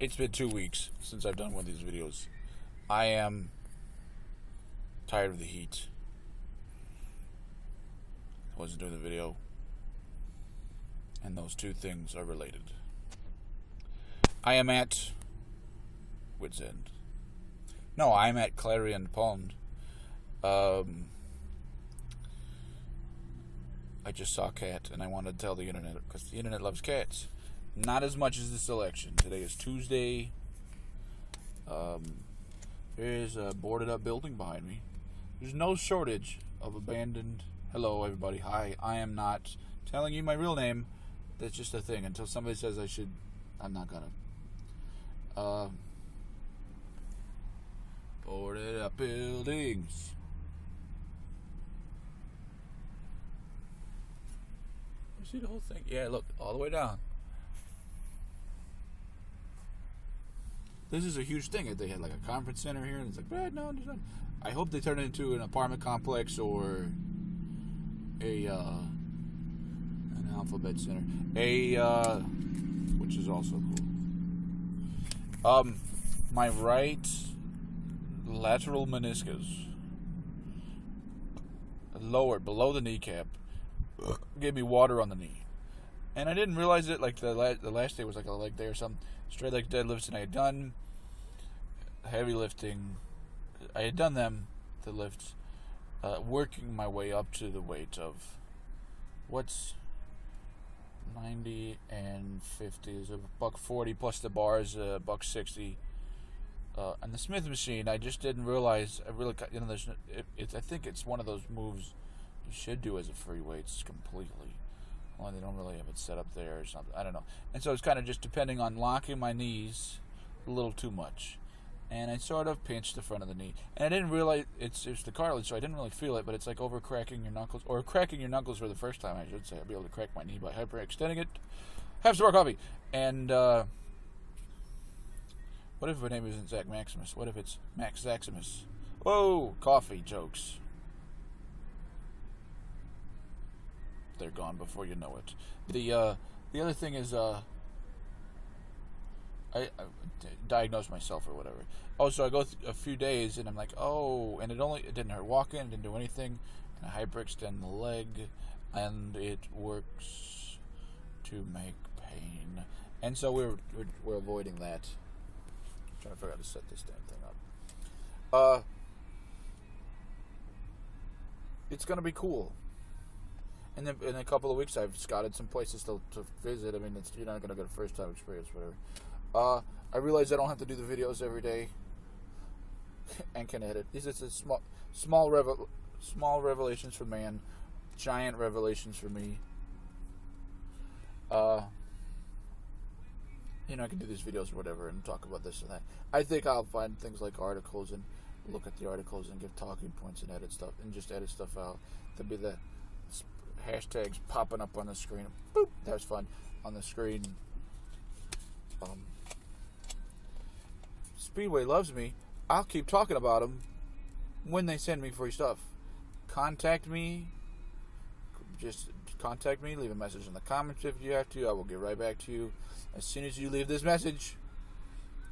It's been 2 weeks since I've done one of these videos. I am tired of the heat. I wasn't doing the video, and those two things are related. I am at wit's end. No, I'm at Clarion Pond. I just saw a cat, and I wanted to tell the internet, because the internet loves cats. Not as much as this election. Today is Tuesday. There's a boarded up building behind me. There's no shortage of abandoned... Hello, everybody. Hi. I am not telling you my real name. That's just a thing. Until somebody says I should, I'm not gonna. Boarded up buildings. You see the whole thing? Yeah, look, all the way down. This is a huge thing. They had like a conference center here, and it's like, no, there's not. I hope they turn it into an apartment complex or an alphabet center. Which is also cool. My right lateral meniscus, lower, below the kneecap, gave me water on the knee. And I didn't realize it, like the last day was like a leg day or something. Straight leg deadlifts, and I had done heavy lifting. I had done them, the lifts, working my way up to the weight of, what's 90 and 50 is $140 plus the bars, $160. And the Smith machine, I just didn't realize. I really, I think it's one of those moves you should do as a free weights completely. Only they don't really have it set up there or something. I don't know. And so it's kind of just depending on locking my knees a little too much. And I sort of pinched the front of the knee. And I didn't realize it's the cartilage, so I didn't really feel it, but it's like over cracking your knuckles, or cracking your knuckles for the first time, I should say. I'll be able to crack my knee by hyperextending it. Have some more coffee. And, what if her name isn't Zach Maximus? What if it's Max Zaximus? Whoa, coffee jokes. They're gone before you know it. The other thing is, I diagnosed myself or whatever. Oh, so I go a few days and I'm like, oh, and it didn't hurt walking, it didn't do anything, and I hyperextend the leg, and it works to make pain, and so we're avoiding that. I'm trying to figure out how to set this damn thing up. It's gonna be cool. And then in a couple of weeks, I've scouted some places to visit. I mean, you're not going to get a first-time experience, whatever. I realize I don't have to do the videos every day and can edit. These are small revelations for man, giant revelations for me. I can do these videos or whatever and talk about this and that. I think I'll find things like articles and look at the articles and give talking points and edit stuff and just edit stuff out. There'll be the hashtags popping up on the screen. Boop, that was fun on the screen. Speedway loves me. I'll keep talking about them when they send me free stuff. Contact me. Just contact me. Leave a message in the comments if you have to. I will get right back to you as soon as you leave this message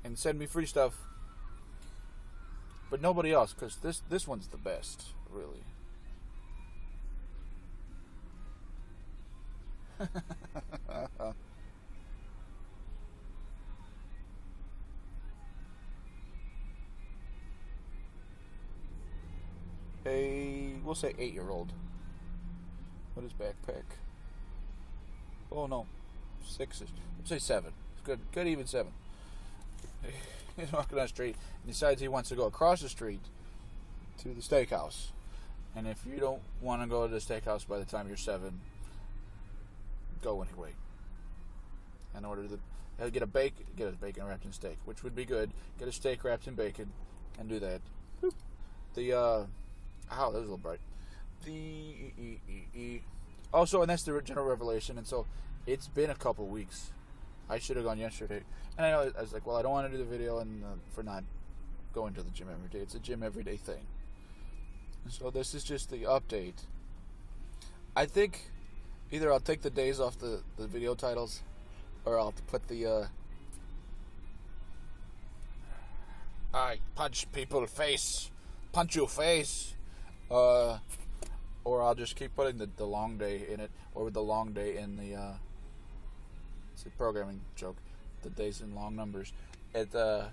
and send me free stuff. But nobody else, because this one's the best, really. We'll say 8-year-old. What is backpack? Oh no, 6. We'll say 7. Good even 7. He's walking down the street and decides he wants to go across the street to the steakhouse. And if you don't want to go to the steakhouse by the time you're 7, go anyway. In order to get a bacon wrapped in steak, which would be good. Get a steak wrapped in bacon, and do that. That was a little bright. Also, and that's the general revelation. And so, it's been a couple weeks. I should have gone yesterday, and I know I was like, well, I don't want to do the video and for not going to the gym every day. It's a gym everyday thing. So this is just the update. I think either I'll take the days off the video titles, or I'll put the I punch people face. Punch your face. Or I'll just keep putting the long day in it, or the long day in the it's a programming joke. The days in long numbers. At the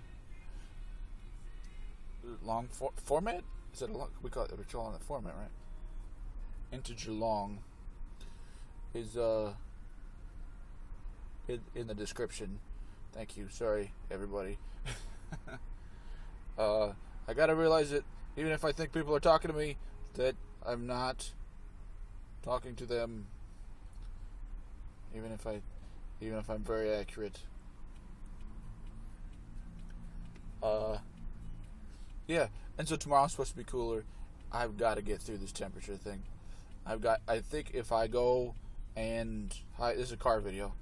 long format? Is it a long? We're calling it format, right? Integer long is in the description. Thank you. Sorry, everybody. I gotta realize that even if I think people are talking to me, that I'm not talking to them. Even if I'm very accurate. Yeah. And so tomorrow's supposed to be cooler. I've got to get through this temperature thing. I think if I go and this is a car video.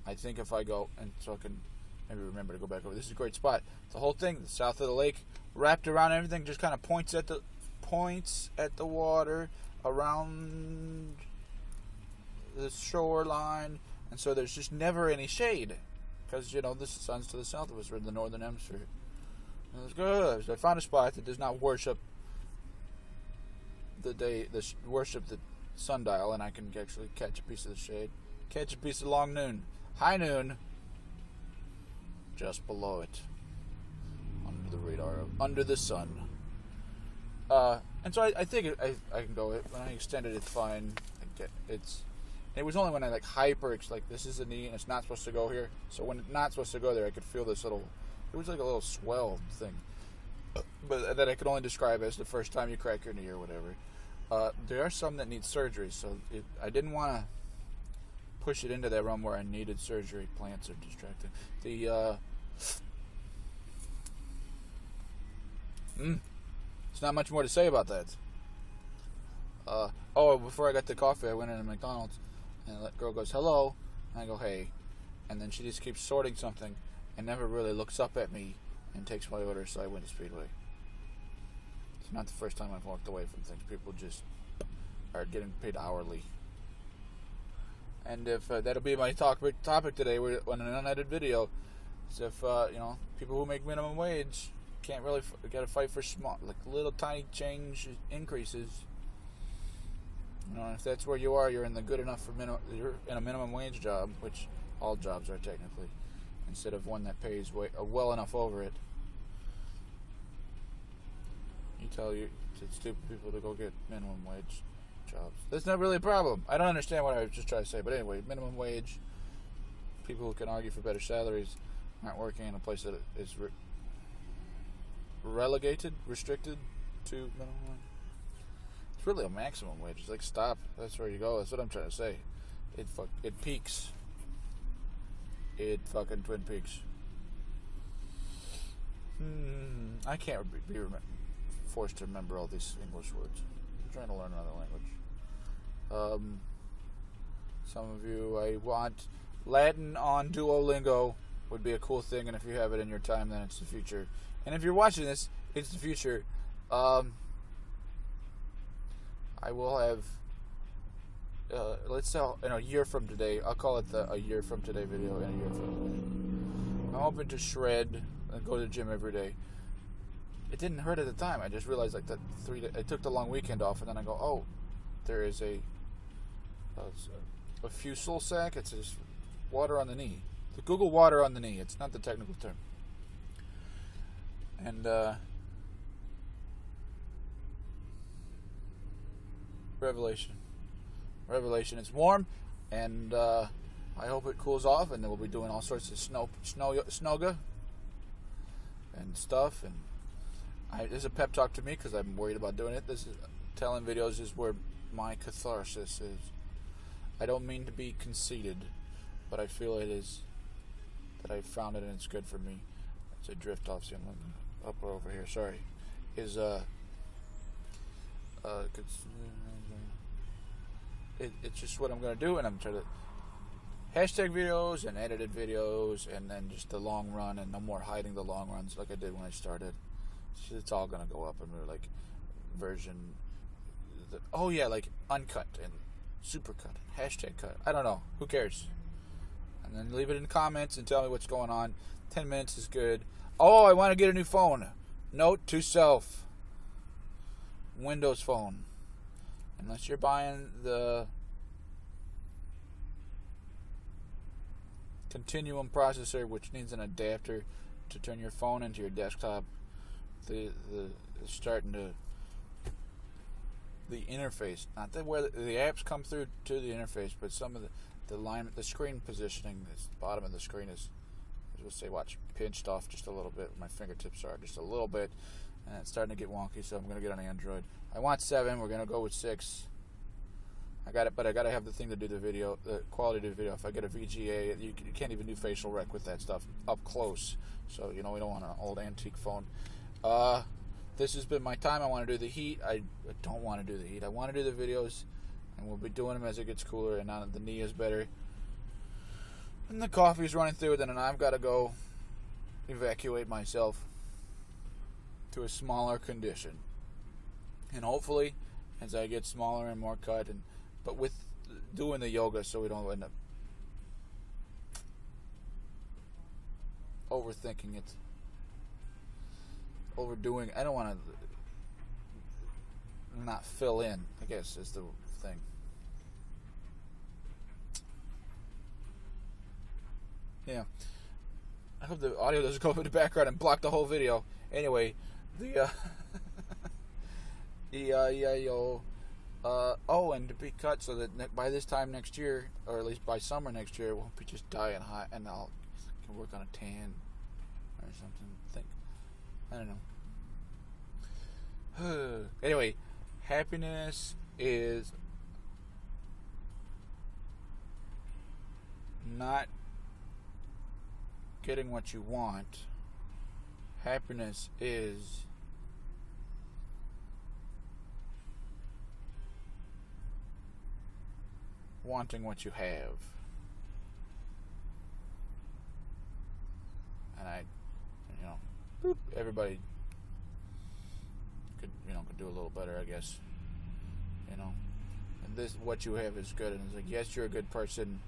I think if I go and so I can maybe remember to go back over. This is a great spot. The whole thing, the south of the lake, wrapped around everything, just kind of points at the water around the shoreline, and so there's just never any shade because the sun's to the south of us. We're in the northern hemisphere. And it's good. So I found a spot that does not worship worship the sundial, and I can actually catch a piece of the shade, catch a piece of long noon, high noon, just below it, under the radar, under the sun. And so I think I can go. When I extend it, it's fine. It was only when I this is the knee and it's not supposed to go here. So when it's not supposed to go there, I could feel this little. It was like a little swell thing, but that I could only describe as the first time you crack your knee or whatever. There are some that need surgery, so I didn't want to push it into that realm where I needed surgery. Plants are distracting. There's not much more to say about that. Before I got the coffee, I went into McDonald's, and the girl goes, hello, and I go, hey, and then she just keeps sorting something, and never really looks up at me, and takes my order, so I went to Speedway. It's not the first time I've walked away from things. People just are getting paid hourly. And if that'll be my topic today, on an unedited video, is if people who make minimum wage can't really got to fight for small, little tiny change increases. If that's where you are, you're in the good enough for you're in a minimum wage job, which all jobs are technically, instead of one that pays well enough over it. You tell stupid people to go get minimum wage jobs. That's not really a problem. I don't understand what I was just trying to say, but anyway, minimum wage. People who can argue for better salaries aren't working in a place that is restricted to minimum wage. It's really a maximum wage. It's like, stop. That's where you go. That's what I'm trying to say. It peaks. It fucking Twin Peaks. I can't be forced to remember all these English words. I'm trying to learn another language. Some of you, I want Latin on Duolingo would be a cool thing, and if you have it in your time, then it's the future. And if you're watching this, it's the future. I will have, let's say in a year from today, I'll call it a year from today video in a year from today. I'm hoping to shred and go to the gym every day. It didn't hurt at the time. I just realized I took the long weekend off, and then I go, oh, there is a fusel sac. It's just water on the knee. So Google water on the knee. It's not the technical term. And Revelation. It's warm, and I hope it cools off, and then we'll be doing all sorts of snowga and stuff. And this is a pep talk to me because I'm worried about doing it. This is telling videos is where my catharsis is. I don't mean to be conceited, but I feel it is that I found it and it's good for me. It's a drift off. See, I'm looking up or over here. Sorry. It's just what I'm going to do, and I'm trying to hashtag videos and edited videos, and then just the long run, and no more hiding the long runs like I did when I started. So it's all going to go up, and we're like uncut and supercut, hashtag cut. I don't know. Who cares? And then leave it in the comments and tell me what's going on. 10 minutes is good. Oh, I want to get a new phone. Note to self. Windows Phone. Unless you're buying the Continuum processor, which needs an adapter to turn your phone into your desktop. The starting to the interface, not that where the apps come through to the interface, but some of the alignment, the screen positioning, the bottom of the screen is, as we'll say, watch, pinched off just a little bit. My fingertips are just a little bit, and it's starting to get wonky. So I'm going to get on Android. I want 7. We're going to go with 6. I got it, but I got to have the thing to do the video, the quality of the video. If I get a VGA, you can't even do facial rec with that stuff up close. So we don't want an old antique phone. This has been my time. I want to do the heat. I don't want to do the heat. I want to do the videos, and we'll be doing them as it gets cooler, and now that the knee is better and the coffee's running through, then I've got to go evacuate myself to a smaller condition. And hopefully, as I get smaller and more cut, but with doing the yoga, so we don't end up overthinking it, overdoing. I don't want to not fill in, I guess, is the thing. Yeah. I hope the audio doesn't go in the background and block the whole video. Anyway, and to be cut so that by this time next year, or at least by summer next year, it won't be just dying hot, and I can work on a tan or something. I don't know. Anyway, happiness is not getting what you want. Happiness is wanting what you have. And everybody could do a little better, I guess. And this, what you have is good, and it's like, yes, you're a good person,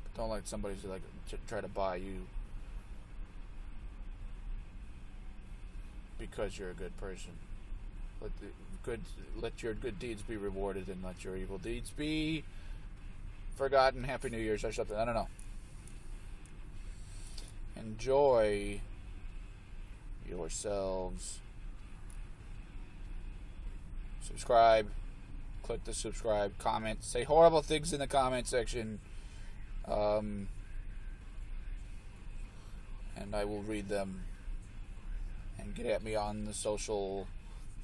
but don't let somebody try to buy you because you're a good person. Let your good deeds be rewarded, and let your evil deeds be forgotten. Happy New Year's or something. I don't know. Enjoy yourselves. Subscribe. Click the subscribe. Comment. Say horrible things in the comment section. And I will read them. And get at me on the social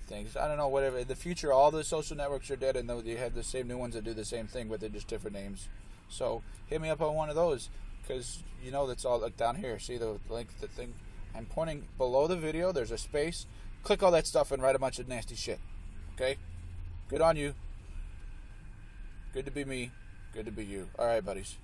things. I don't know, whatever. In the future, all the social networks are dead, and you have the same new ones that do the same thing, but they're just different names. So hit me up on one of those, because that's all like down here. See the link, the thing. I'm pointing below the video. There's a space. Click all that stuff and write a bunch of nasty shit. Okay? Good on you. Good to be me. Good to be you. All right, buddies.